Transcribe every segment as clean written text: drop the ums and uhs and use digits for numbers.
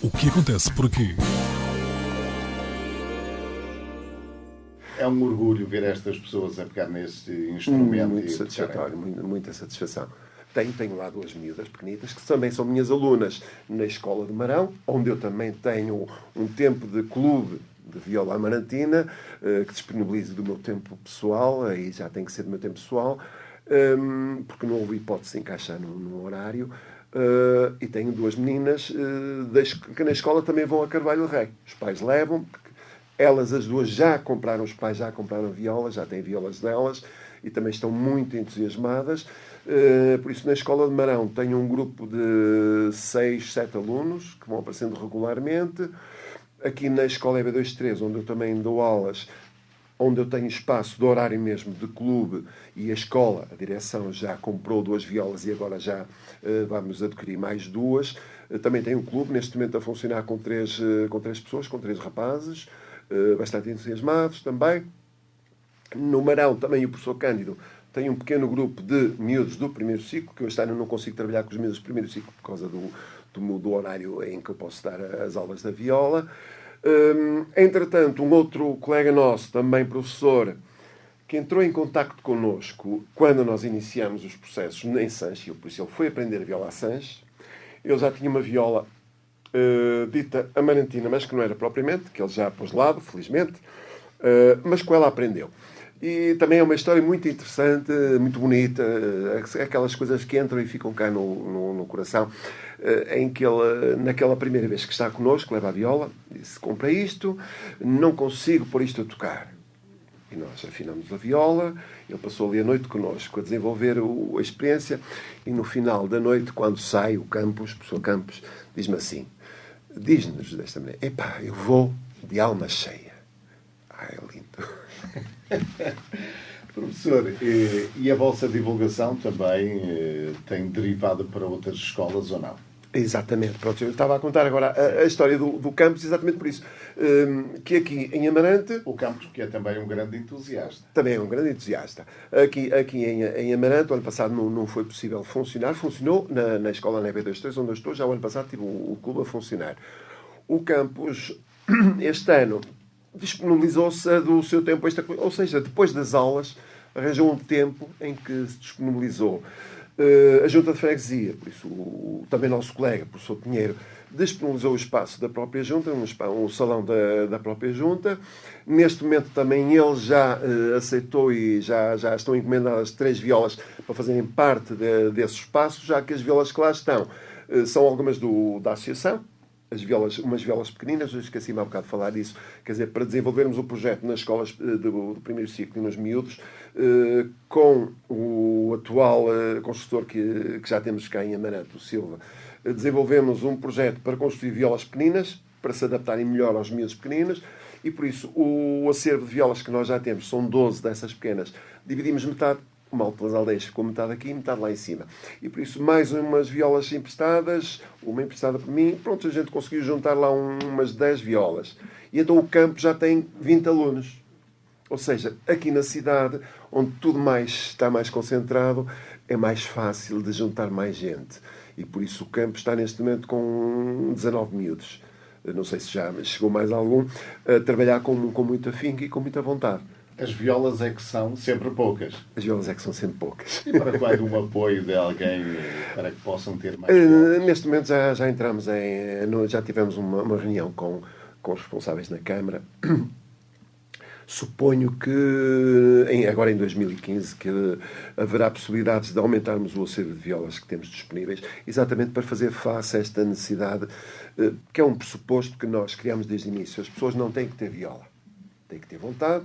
O que acontece por aqui? É um orgulho ver estas pessoas a pegar neste instrumento. Muito satisfatório, muita satisfação. Tenho lá duas miúdas pequenitas, que também são minhas alunas na Escola de Marão, onde eu também tenho um tempo de clube de viola amarantina, que disponibilizo do meu tempo pessoal, aí já tem que ser do meu tempo pessoal, porque não houve hipótese de encaixar no horário. E tenho duas meninas que na escola também vão a Carvalho Rei. Os pais levam, elas as duas os pais já compraram violas, já têm violas delas e também estão muito entusiasmadas. Por isso, na Escola de Marão tenho um grupo de 6, 7 alunos que vão aparecendo regularmente. Aqui na Escola EB23, onde eu também dou aulas, onde eu tenho espaço de horário mesmo de clube, e a escola, a direção, já comprou 2 violas e agora já vamos adquirir mais 2. Também tenho um clube, neste momento a funcionar com 3 pessoas, com 3 rapazes, bastante entusiasmados também. No Marão, também o professor Cândido tem um pequeno grupo de miúdos do primeiro ciclo, que eu este ano não consigo trabalhar com os miúdos do primeiro ciclo por causa do horário em que eu posso dar as aulas da viola. Entretanto, um outro colega nosso, também professor, que entrou em contacto connosco quando nós iniciamos os processos em Sanches, por isso ele foi aprender a viola a Sanches. Ele já tinha uma viola dita amarantina, mas que não era propriamente, que ele já pôs de lado, felizmente, mas com ela aprendeu. E também é uma história muito interessante, muito bonita, aquelas coisas que entram e ficam cá no coração, em que ele, naquela primeira vez que está connosco, leva a viola, disse: compra isto, não consigo pôr isto a tocar. E nós afinamos a viola, ele passou ali a noite connosco a desenvolver a experiência, e no final da noite, quando sai o professor Campos, diz-me assim, diz-nos desta maneira: epá, eu vou de alma cheia. É lindo. Professor, e a vossa divulgação também tem derivado para outras escolas ou não? Exatamente. Pronto, eu estava a contar agora a história do Campos exatamente por isso. Que aqui em Amarante... O Campos, que é também um grande entusiasta. Também é um grande entusiasta. Aqui em Amarante, o ano passado não foi possível funcionar. Funcionou na escola na EB23, onde eu estou. Já o ano passado tive o clube a funcionar. O Campos, este ano, disponibilizou-se do seu tempo, ou seja, depois das aulas, arranjou um tempo em que se disponibilizou. A Junta de Freguesia, por isso também nosso colega, o professor Pinheiro, disponibilizou o espaço da própria Junta, um salão da própria Junta. Neste momento também ele já aceitou e já estão encomendadas 3 violas para fazerem parte desse espaço, já que as violas que lá estão são algumas da associação, umas violas pequeninas, eu esqueci-me há bocado de falar disso, quer dizer, para desenvolvermos o projeto nas escolas do primeiro ciclo e nos miúdos, com o atual construtor que já temos cá em Amarante, o Silva, desenvolvemos um projeto para construir violas pequeninas, para se adaptarem melhor aos miúdos pequeninos, e por isso o acervo de violas que nós já temos são 12 dessas pequenas, dividimos metade. O mal pelas aldeias ficou metade aqui e metade lá em cima. E por isso, mais umas violas emprestadas, uma emprestada por mim, pronto, a gente conseguiu juntar lá umas 10 violas. E então o campo já tem 20 alunos. Ou seja, aqui na cidade, onde tudo está mais concentrado, é mais fácil de juntar mais gente. E por isso o campo está neste momento com 19 miúdos. Não sei se já chegou mais algum, a trabalhar com muito afinco e com muita vontade. As violas é que são sempre poucas. As violas é que são sempre poucas. E para quando um apoio de alguém para que possam ter mais neste momento já entramos já tivemos uma reunião com os responsáveis na Câmara. Suponho que agora em 2015 que haverá possibilidades de aumentarmos o acervo de violas que temos disponíveis, exatamente para fazer face a esta necessidade, que é um pressuposto que nós criamos desde o início. As pessoas não têm que ter viola. Têm que ter vontade.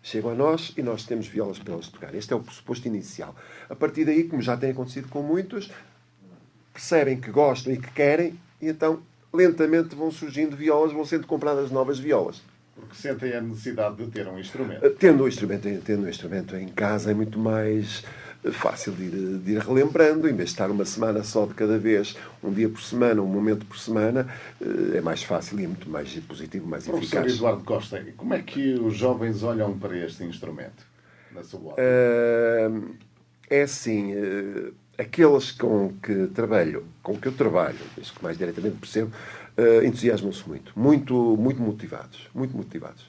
Chegam a nós e nós temos violas para eles tocar. Este é o pressuposto inicial. A partir daí, como já tem acontecido com muitos, percebem que gostam e que querem, e então lentamente vão surgindo violas, vão sendo compradas novas violas. Porque sentem a necessidade de ter um instrumento. Tendo um instrumento em casa é muito mais fácil de ir relembrando, em vez de estar uma semana só de cada vez, um dia por semana, um momento por semana, é mais fácil e é muito mais positivo, mais eficaz. Professor Eduardo Costa, como é que os jovens olham para este instrumento, na sua ótica? É assim, aqueles com que eu trabalho, isso que mais diretamente percebo, entusiasmam-se muito motivados, muito motivados.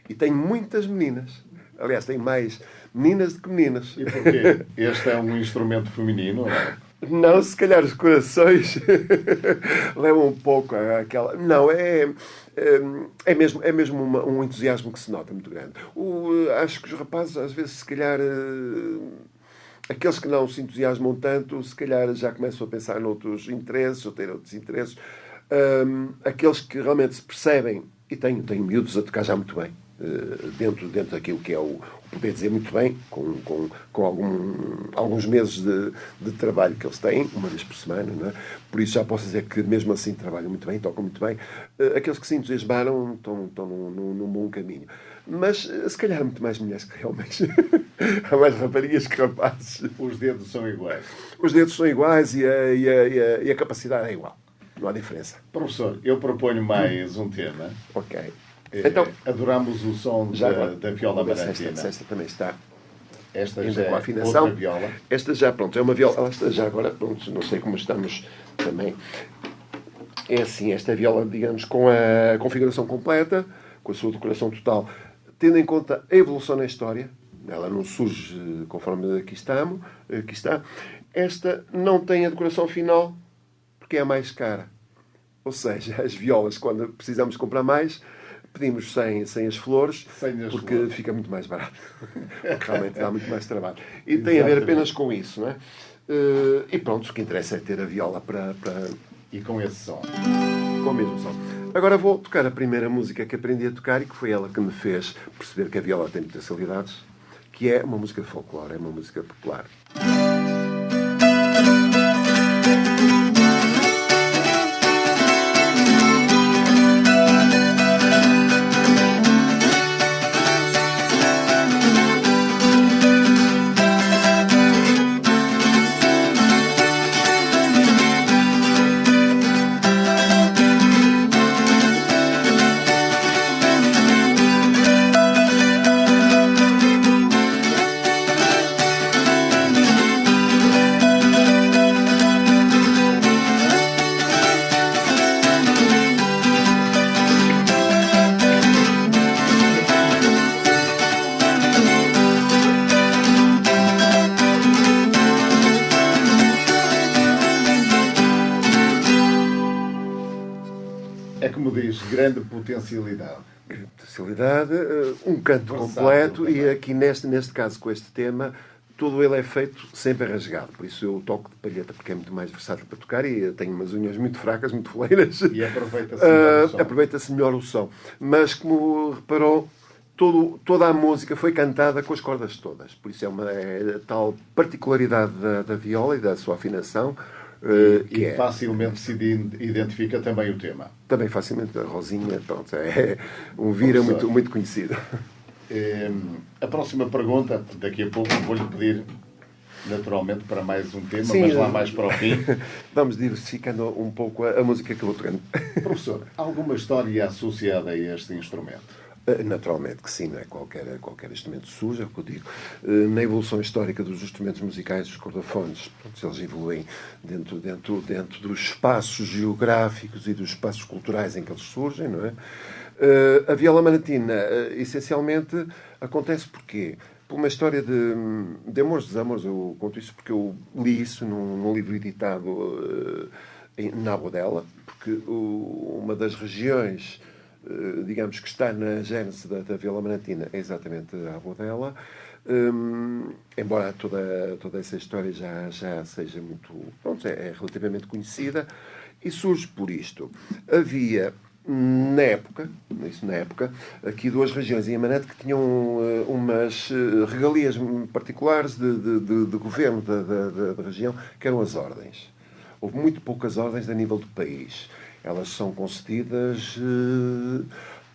E tenho muitas meninas. Aliás, tenho mais meninas do que meninas. E porquê? Este é um instrumento feminino, não é? Não, se calhar os corações levam um pouco àquela... Não, é mesmo um entusiasmo que se nota muito grande. Acho que os rapazes, às vezes, se calhar... aqueles que não se entusiasmam tanto, se calhar já começam a pensar noutros interesses, ou ter outros interesses. Aqueles que realmente se percebem, e tenho miúdos a tocar já muito bem, dentro daquilo que é o poder dizer muito bem, com alguns meses de trabalho que eles têm, uma vez por semana, não é? Por isso já posso dizer que mesmo assim trabalham muito bem, tocam muito bem. Aqueles que se entusiasmaram estão num bom caminho. Mas se calhar há muito mais mulheres que homens. Há mais raparigas que rapazes. Os dedos são iguais. Os dedos são iguais e a capacidade é igual. Não há diferença. Professor, eu proponho mais um tema. Ok. Então, adoramos o som da viola amarantina. Esta também está. Esta já com a é afinação. outra viola. Esta já, pronto, é uma viola. Esta já agora, pronto, não sei como estamos também. É assim, esta é a viola, digamos, com a configuração completa, com a sua decoração total, tendo em conta a evolução na história. Ela não surge conforme aqui está. Esta não tem a decoração final, porque é a mais cara. Ou seja, as violas, quando precisamos comprar mais, pedimos sem as flores, porque fica muito mais barato. Porque realmente dá muito mais trabalho. E tem a ver apenas com isso, não é? E pronto, o que interessa é ter a viola para... E com esse som. Com o mesmo som. Agora vou tocar a primeira música que aprendi a tocar e que foi ela que me fez perceber que a viola tem potencialidades, que é uma música de folclore, é uma música popular. Grande potencialidade. Potencialidade, um canto completo e aqui neste caso com este tema todo ele é feito sempre rasgado, por isso eu toco de palheta porque é muito mais versátil para tocar e tenho umas unhas muito fracas, muito foleiras e aproveita-se melhor o som. Aproveita-se melhor o som, mas como reparou toda a música foi cantada com as cordas todas, por isso é a tal particularidade da viola e da sua afinação. E facilmente se identifica também o tema. Também facilmente, a Rosinha, pronto, é um vira muito, muito conhecido. A próxima pergunta, daqui a pouco vou-lhe pedir, naturalmente, para mais um tema, sim, mas lá mais para o fim. Vamos diversificando um pouco a música que eu vou tocando. Professor, alguma história associada a este instrumento? Naturalmente que sim, não é qualquer instrumento surge, é o que eu digo. Na evolução histórica dos instrumentos musicais, os cordofones, eles evoluem dentro dos espaços geográficos e dos espaços culturais em que eles surgem, não é? A viola amarantina, essencialmente, acontece porquê? Por uma história de amores, desamores. Eu conto isso porque eu li isso num livro editado na Abodela, porque uma das regiões, digamos, que está na gênese da viola amarantina é exatamente a Abodela, embora toda essa história já seja muito... Pronto, é relativamente conhecida, e surge por isto. Havia, na época, aqui duas regiões em Amanete que tinham umas regalias particulares de governo da região, que eram as ordens. Houve muito poucas ordens a nível do país. Elas são concedidas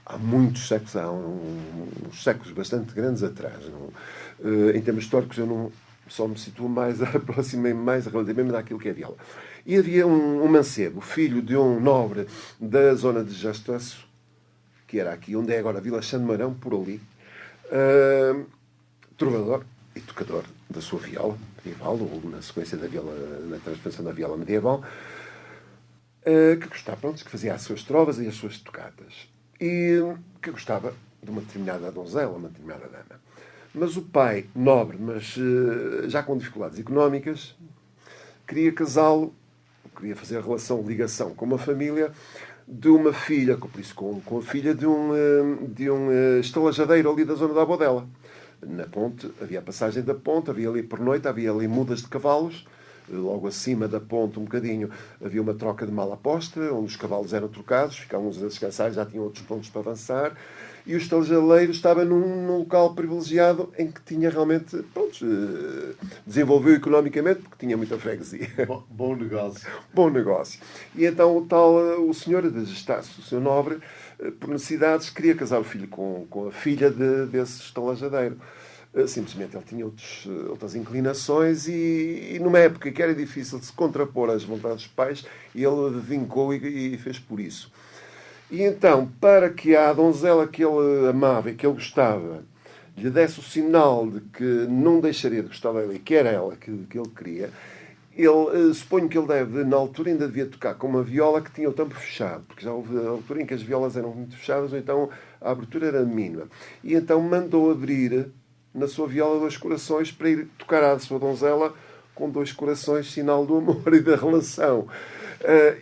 há muitos séculos, há uns séculos bastante grandes atrás. Em termos históricos, eu não só me situo mais, aproximei mais relativamente daquilo que é viola. E havia um mancebo, filho de um nobre da zona de Jastaço, que era aqui, onde é agora a Vila Chã de Marão, por ali, trovador e tocador da sua viola. medieval, ou na sequência da viola, na transformação da viola medieval, que gostava, pronto, que fazia as suas trovas e as suas tocatas. E que gostava de uma determinada donzela, uma determinada dama. Mas o pai, nobre, mas já com dificuldades económicas, queria casá-lo, queria fazer relação, ligação com uma família de uma filha, por isso com a filha de um estalajadeiro ali da zona da Abodela. Na ponte, havia a passagem da ponte, havia ali por noite, havia ali mudas de cavalos. Logo acima da ponte, um bocadinho, havia uma troca de mala posta, onde os cavalos eram trocados, ficavam uns a descansar, já tinham outros pontos para avançar. E o estalajaleiro estava num local privilegiado em que tinha realmente, pronto, desenvolveu economicamente, porque tinha muita freguesia. Bom negócio. Bom negócio. E então o senhor de Gestácio, o senhor nobre, por necessidades, queria casar o filho com a filha desse estalajadeiro. Simplesmente ele tinha outras inclinações e numa época que era difícil de se contrapor às vontades dos pais, ele vincou e fez por isso. E então, para que a donzela que ele amava e que ele gostava lhe desse o sinal de que não deixaria de gostar dela e que era ela que ele queria, suponho que ele na altura ainda devia tocar com uma viola que tinha o tampo fechado, porque já houve a altura em que as violas eram muito fechadas, ou então a abertura era mínima. E então mandou abrir na sua viola 2 corações para ir tocar à sua donzela com 2 corações, sinal do amor e da relação.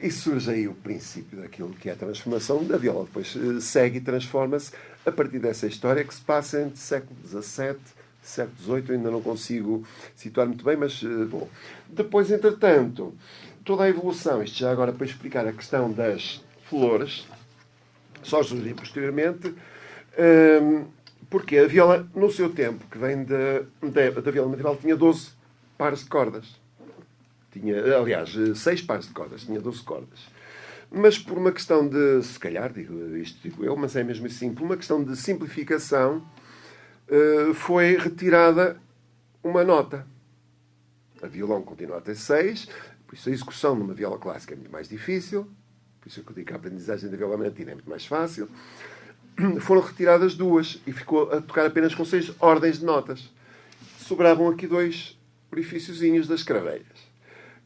E surge aí o princípio daquilo que é a transformação da viola. Depois segue e transforma-se a partir dessa história que se passa entre século XVII, século XVIII, ainda não consigo situar muito bem, mas bom. Depois, entretanto, toda a evolução, isto já agora para explicar a questão das flores, só surgiu posteriormente, porque a viola, no seu tempo, que vem da viola medieval, tinha 12 pares de cordas. Tinha, aliás, 6 pares de cordas, tinha 12 cordas. Mas por uma questão de, se calhar, digo eu, mas é mesmo assim, por uma questão de simplificação, foi retirada uma nota. A violão continua a ter 6, por isso a execução numa viola clássica é muito mais difícil, por isso é que eu digo que a aprendizagem da viola manatina é muito mais fácil. Foram retiradas 2 e ficou a tocar apenas com 6 ordens de notas. Sobravam aqui 2 orifíciozinhos das cravelhas,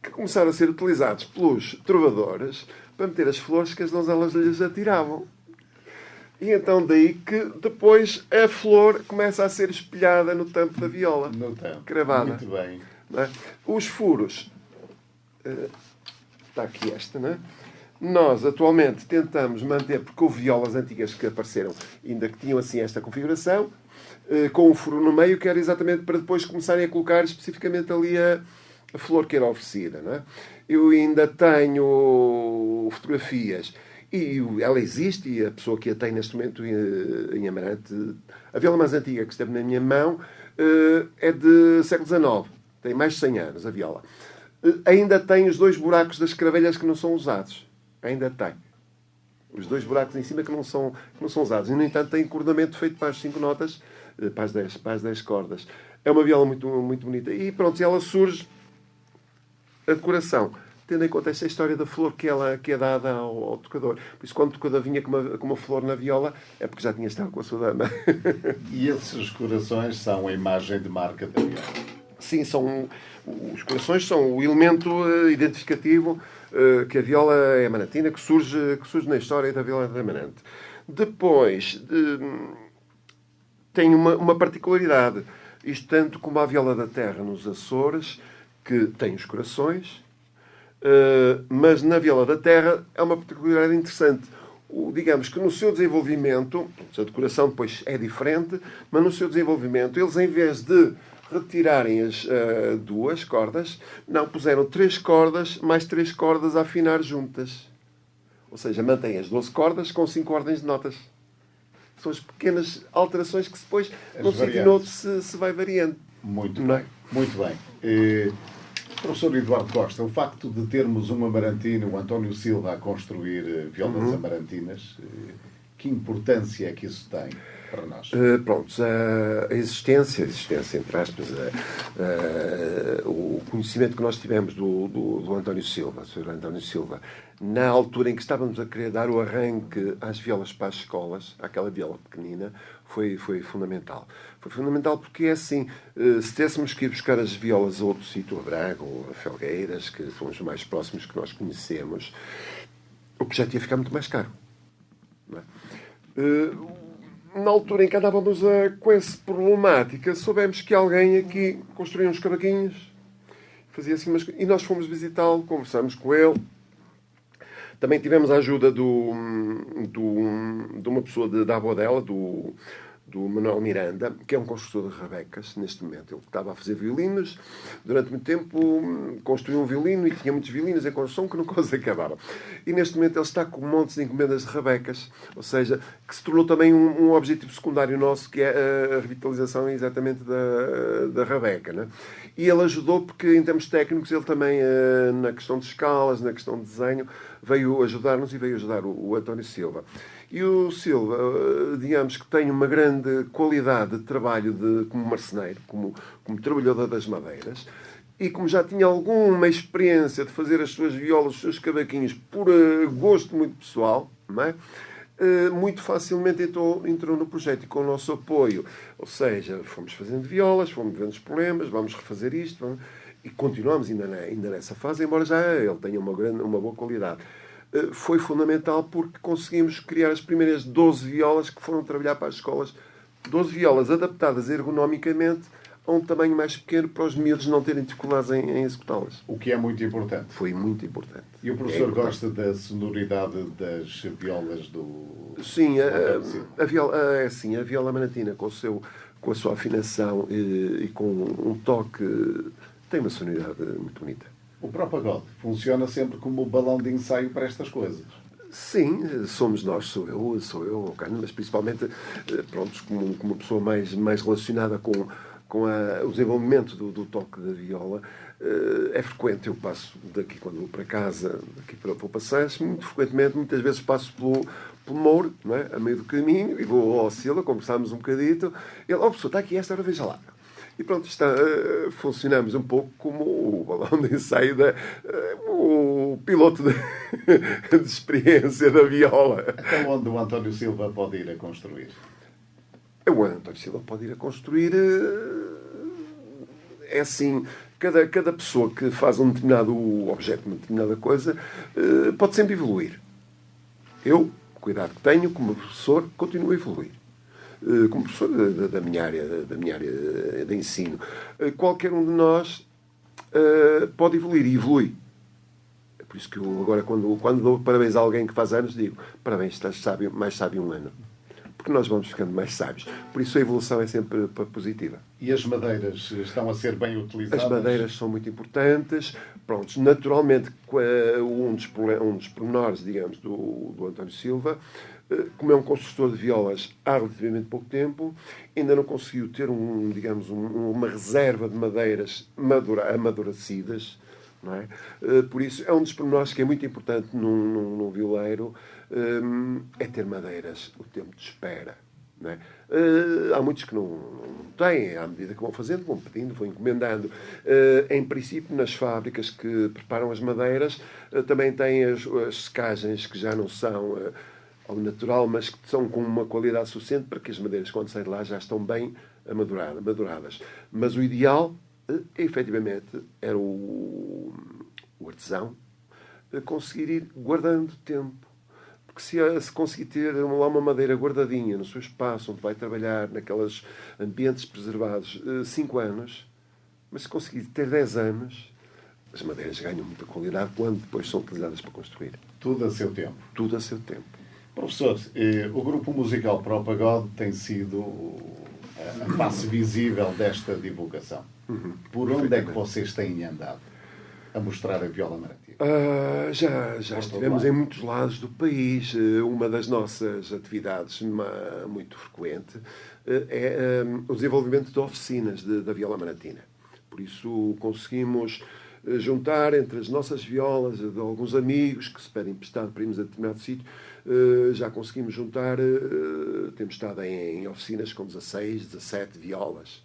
que começaram a ser utilizados pelos trovadores para meter as flores que as donzelas lhes atiravam. E então daí que depois a flor começa a ser espelhada no tampo da viola. No tampo. Cravada. Muito bem. Não é? Os furos. Está aqui esta, não é? Nós, atualmente, tentamos manter, porque houve violas antigas que apareceram, ainda que tinham assim esta configuração, com um furo no meio, que era exatamente para depois começarem a colocar especificamente ali a flor que era oferecida. Não é? Eu ainda tenho fotografias, e ela existe, e a pessoa que a tem neste momento em Amarante, a viola mais antiga que esteve na minha mão, é de século XIX, tem mais de 100 anos, a viola. Ainda tem os 2 buracos das cravelhas que não são usados. Ainda tem. Os 2 buracos em cima que não são usados. E, no entanto, tem coordenamento feito para as 5 notas, para as 10 cordas. É uma viola muito, muito bonita. E pronto, ela surge, a decoração, tendo em conta esta história da flor que é dada ao tocador. Por isso, quando o tocador vinha com uma flor na viola, é porque já tinha estado com a sua dama. E esses corações são a imagem de marca da viola? Sim, os corações são o elemento identificativo que a viola é amanantina, que surge na história da viola de Amarante. Depois, tem uma particularidade. Isto tanto como a viola da terra nos Açores, que tem os corações, mas na viola da terra é uma particularidade interessante. Digamos que no seu desenvolvimento, a decoração depois é diferente, mas no seu desenvolvimento, eles em vez de retirarem as 2 cordas, não, puseram 3 cordas, mais 3 cordas a afinar juntas. Ou seja, mantém as 12 cordas com 5 ordens de notas. São as pequenas alterações que depois, num sítio e no outro, se vai variando. Muito não bem. Muito bem. Professor Eduardo Costa, o facto de termos um amarantino, o António Silva, a construir violas amarantinas, Que importância é que isso tem para nós? Pronto, a existência, entre aspas, o conhecimento que nós tivemos do António Silva, Sr. António Silva, na altura em que estávamos a querer dar o arranque às violas para as escolas, àquela viola pequenina, foi fundamental. Foi fundamental porque é assim, se tivéssemos que ir buscar as violas a outro sítio, a Braga ou a Felgueiras, que são os mais próximos que nós conhecemos, o que já tinha ficado muito mais caro. Não é? Na altura em que andávamos com essa problemática, soubemos que alguém aqui construía uns cavaquinhos, fazia assim umas... E nós fomos visitá-lo, conversamos com ele. Também tivemos a ajuda de uma pessoa da avó dela, do Manuel Miranda, que é um construtor de rabecas, neste momento. Ele estava a fazer violinos. Durante muito tempo construiu um violino e tinha muitos violinos em construção que nunca os acabava. E neste momento ele está com montes de encomendas de rabecas, ou seja, que se tornou também um objetivo secundário nosso, que é a revitalização exatamente da rabeca. Né? E ele ajudou porque, em termos técnicos, ele também, na questão de escalas, na questão de desenho, veio ajudar-nos e veio ajudar o António Silva. E o Silva, digamos que tem uma grande qualidade de trabalho como marceneiro, como trabalhador das madeiras, e como já tinha alguma experiência de fazer as suas violas, os seus cavaquinhos, por gosto muito pessoal, não é? Muito facilmente entrou no projeto e com o nosso apoio. Ou seja, fomos fazendo violas, fomos vendo os problemas, vamos refazer isto, e continuamos ainda nessa fase, embora já ele tenha uma boa qualidade. Foi fundamental porque conseguimos criar as primeiras 12 violas que foram trabalhar para as escolas. 12 violas adaptadas ergonomicamente a um tamanho mais pequeno para os miúdos não terem dificuldades em executá-las. O que é muito importante. Foi muito importante. E o professor gosta da sonoridade das violas do... Sim, a viola amantina, com a sua afinação e com um toque, tem uma sonoridade muito bonita. O Propagode funciona sempre como balão de ensaio para estas coisas. Sim, somos nós, sou eu, o Cano, mas principalmente, pronto, como uma pessoa mais relacionada com o desenvolvimento do toque da viola, é frequente. Eu passo daqui, quando vou para casa, daqui para o passeio, muito frequentemente, muitas vezes passo pelo Mouro, não é? A meio do caminho, e vou ao Sila, conversamos um bocadito. Ele, professor, está aqui esta hora, veja lá. E pronto, funcionamos um pouco como o balão de ensaio, o piloto de experiência da viola. Até onde o António Silva pode ir a construir? O António Silva pode ir a construir... É assim, cada pessoa que faz um determinado objeto, uma determinada coisa, pode sempre evoluir. Eu, cuidado que tenho, como professor, continuo a evoluir. Como professor da minha área de ensino. Qualquer um de nós pode evoluir e evolui. É por isso que eu agora, quando dou parabéns a alguém que faz anos, digo: parabéns, estás mais sábio um ano. Porque nós vamos ficando mais sábios. Por isso a evolução é sempre positiva. E as madeiras estão a ser bem utilizadas? As madeiras são muito importantes. Pronto, naturalmente, um dos pormenores, digamos, do António Silva, como é um construtor de violas há relativamente pouco tempo, ainda não conseguiu ter uma reserva de madeiras amadurecidas. Não é? Por isso, é um dos pormenores que é muito importante num violeiro, é ter madeiras, o tempo de espera. Não é? Há muitos que não têm, à medida que vão fazendo, vão pedindo, vão encomendando. Em princípio, nas fábricas que preparam as madeiras, também têm as secagens que já não são ao natural, mas que são com uma qualidade suficiente para que as madeiras, quando saem de lá, já estão bem amaduradas. Mas o ideal, efetivamente, era o artesão conseguir ir guardando tempo. Porque se conseguir ter lá uma madeira guardadinha no seu espaço, onde vai trabalhar, naqueles ambientes preservados, 5 anos, mas se conseguir ter 10 anos, as madeiras ganham muita qualidade quando depois são utilizadas para construir. Tudo a seu tempo. Tudo a seu tempo. Professor, o grupo musical Propagode tem sido a face visível desta divulgação. Por onde é que vocês têm andado a mostrar a viola maratina? Já estivemos em muitos lados do país. Uma das nossas atividades muito frequente é o desenvolvimento de oficinas da viola maratina. Por isso conseguimos juntar entre as nossas violas, de alguns amigos que se pedem emprestado para irmos a determinado sítio, já conseguimos juntar, temos estado em oficinas com 16, 17 violas.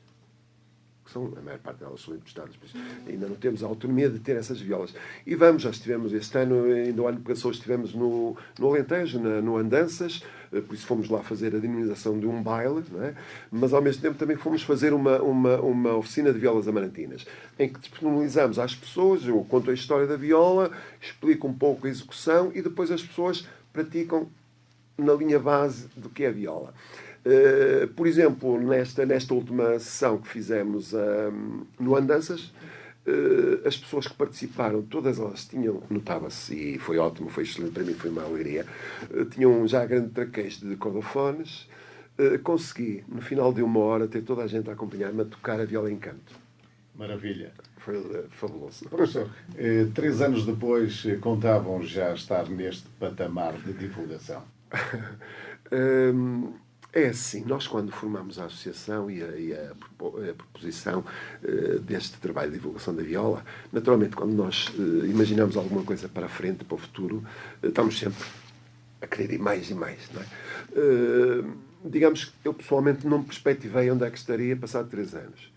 A maior parte delas são emprestadas, por isso ainda não temos a autonomia de ter essas violas. E já estivemos este ano, ainda o ano que passou, estivemos no Alentejo, no Andanças, por isso fomos lá fazer a dinamização de um baile, não é? Mas ao mesmo tempo também fomos fazer uma oficina de violas amarantinas, em que disponibilizamos às pessoas, eu conto a história da viola, explico um pouco a execução e depois as pessoas praticam na linha base do que é a viola. Por exemplo, nesta última sessão que fizemos no Andanças, as pessoas que participaram, todas elas tinham, notava-se, e foi ótimo, foi excelente, para mim foi uma alegria, tinham já grande traquejo de cordofones. Consegui, no final de 1 hora, ter toda a gente a acompanhar-me a tocar a viola em canto. Maravilha. Foi fabuloso. Professor, 3 anos depois, contavam já estar neste patamar de divulgação? É assim, nós quando formamos a associação e a proposição deste trabalho de divulgação da viola, naturalmente quando nós imaginamos alguma coisa para a frente, para o futuro, estamos sempre a querer ir mais e mais, não é? Digamos que eu pessoalmente não me perspectivei onde é que estaria passado 3 anos.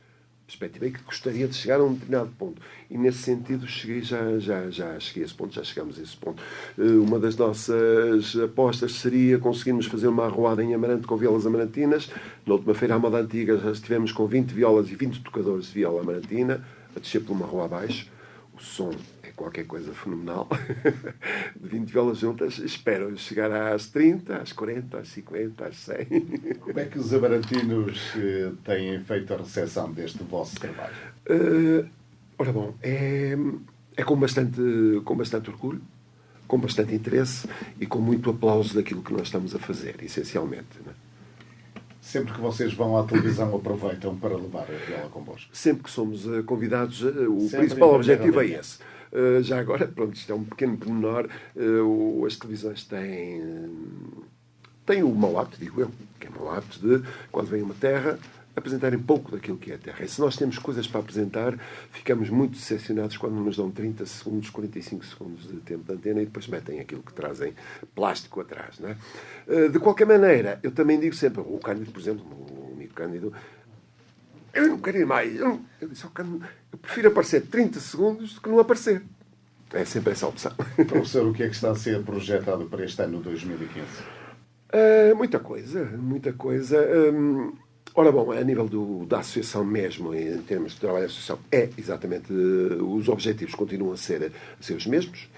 Perspectivei que gostaria de chegar a um determinado ponto. E nesse sentido cheguei já cheguei a esse ponto, já chegamos a esse ponto. Uma das nossas apostas seria conseguirmos fazer uma arruada em Amarante com violas amarantinas. Na última feira à moda antiga já estivemos com 20 violas e 20 tocadores de viola amarantina a descer por uma rua abaixo. O som é qualquer coisa fenomenal. De 20 violas juntas, espero chegar às 30, às 40, às 50, às 100. Como é que os amarantinos têm feito a recepção deste vosso trabalho? Ora bom, é com bastante orgulho, com bastante interesse e com muito aplauso daquilo que nós estamos a fazer, essencialmente. Não é? Sempre que vocês vão à televisão, aproveitam para levar a viola convosco? Sempre que somos convidados, o principal objetivo é esse. Já agora, pronto, isto é um pequeno pormenor, as televisões têm o mau hábito, digo eu, que é o mau hábito de, quando vem uma terra, apresentarem pouco daquilo que é a terra. E se nós temos coisas para apresentar, ficamos muito decepcionados quando nos dão 30 segundos, 45 segundos de tempo de antena e depois metem aquilo que trazem plástico atrás. Não é? De qualquer maneira, eu também digo sempre, o Cândido, por exemplo, o amigo Cândido, eu não quero ir mais. Eu disse ao Cândido, eu prefiro aparecer 30 segundos do que não aparecer. É sempre essa a opção. Professor, o que é que está a ser projetado para este ano 2015? Muita coisa. Ora bom, a nível da associação mesmo, em termos de trabalho da associação, exatamente, os objetivos continuam a ser os mesmos,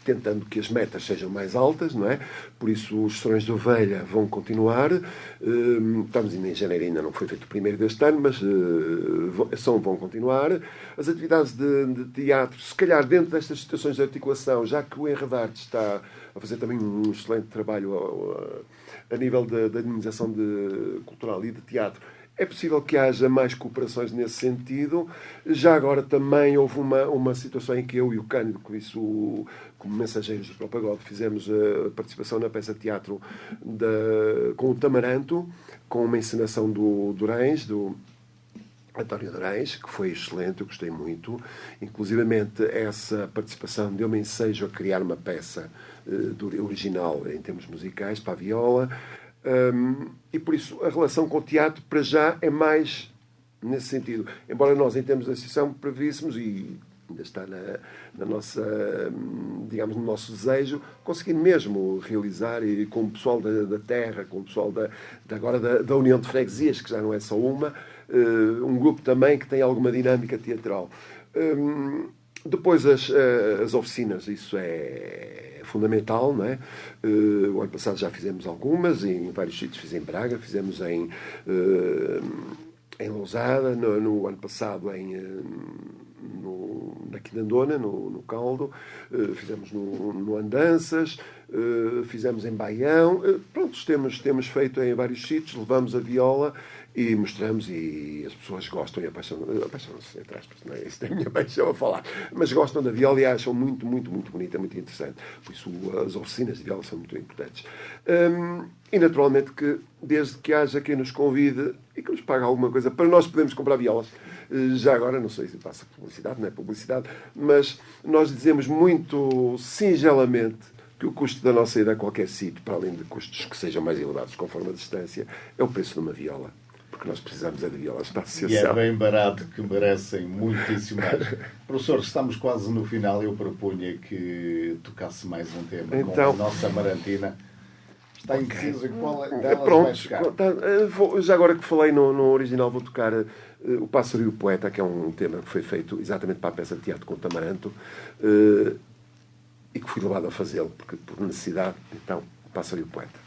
tentando que as metas sejam mais altas, não é? Por isso os Serões de Ovelha vão continuar, estamos em janeiro, ainda não foi feito o primeiro deste ano, mas vão continuar. As atividades de teatro, se calhar dentro destas situações de articulação, já que o Enredarte está a fazer também um excelente trabalho a nível da dinamização cultural e de teatro, é possível que haja mais cooperações nesse sentido. Já agora também houve uma situação em que eu e o Cândido, com isso, como mensageiros do Propagode, fizemos a participação na peça de teatro com o Tamaranto, com uma encenação do Durães, do António Durães, que foi excelente, eu gostei muito. Inclusivamente, essa participação deu-me ensejo a criar uma peça original em termos musicais para a viola. E por isso a relação com o teatro para já é mais nesse sentido. Embora nós em termos de associação prevíssemos, e ainda está na nossa, digamos, no nosso desejo, conseguir mesmo realizar, e com o pessoal da terra, com o pessoal agora da União de Freguesias, que já não é só uma, um grupo também que tem alguma dinâmica teatral. Depois as oficinas, isso é fundamental, não é? O ano passado já fizemos algumas, em vários sítios, fizemos em Braga, fizemos em Lousada, no ano passado na Quindandona, no Caldo, fizemos no Andanças, fizemos em Baião. Pronto, temos feito em vários sítios, levamos a viola e mostramos, e as pessoas gostam e apaixonam-se, entre aspas, não é? Isso é a minha paixão a falar, mas gostam da viola e acham muito, muito, muito bonita, muito interessante. Por isso as oficinas de viola são muito importantes. E naturalmente que, desde que haja quem nos convide e que nos pague alguma coisa para nós podermos comprar violas, Já agora, não sei se passa publicidade, não é publicidade, mas nós dizemos muito singelamente que o custo da nossa ida a qualquer sítio, para além de custos que sejam mais elevados conforme a distância, é o preço de uma viola. Porque nós precisamos de violas para a associação. E é bem barato, que merecem muitíssimo mais. Professor, estamos quase no final. Eu propunha que tocasse mais um tema com a nossa Amarantina. Está indeciso em qual delas vai ficar? Já agora que falei no original, vou tocar O Pássaro e o Poeta, que é um tema que foi feito exatamente para a peça de teatro com o Tamaranto, e que fui levado a fazê-lo, porque por necessidade. Então, O Pássaro e o Poeta.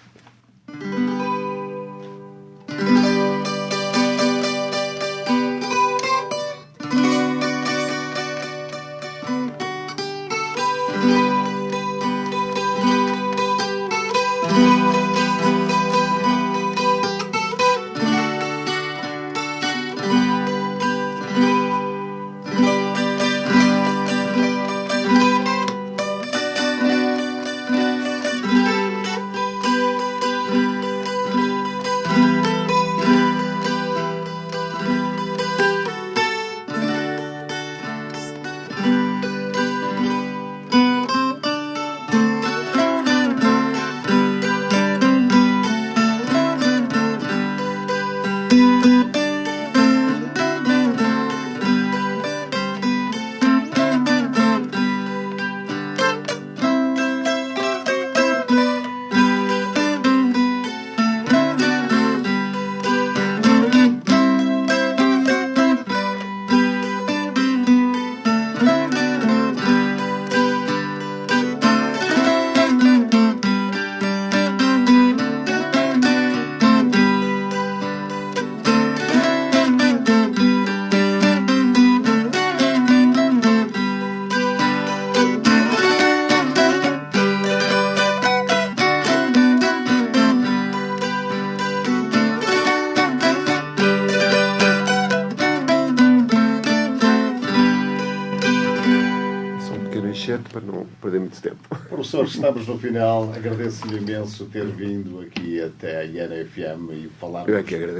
Para não perder muito tempo. Professor, estamos no final. Agradeço-lhe imenso ter vindo aqui até a INFM e falar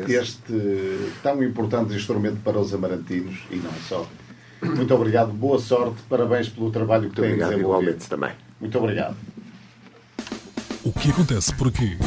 deste tão importante instrumento para os amarantinos e não só. Muito obrigado, boa sorte, parabéns pelo trabalho que tem desenvolvido. Igualmente também. Muito obrigado. O que acontece por aqui?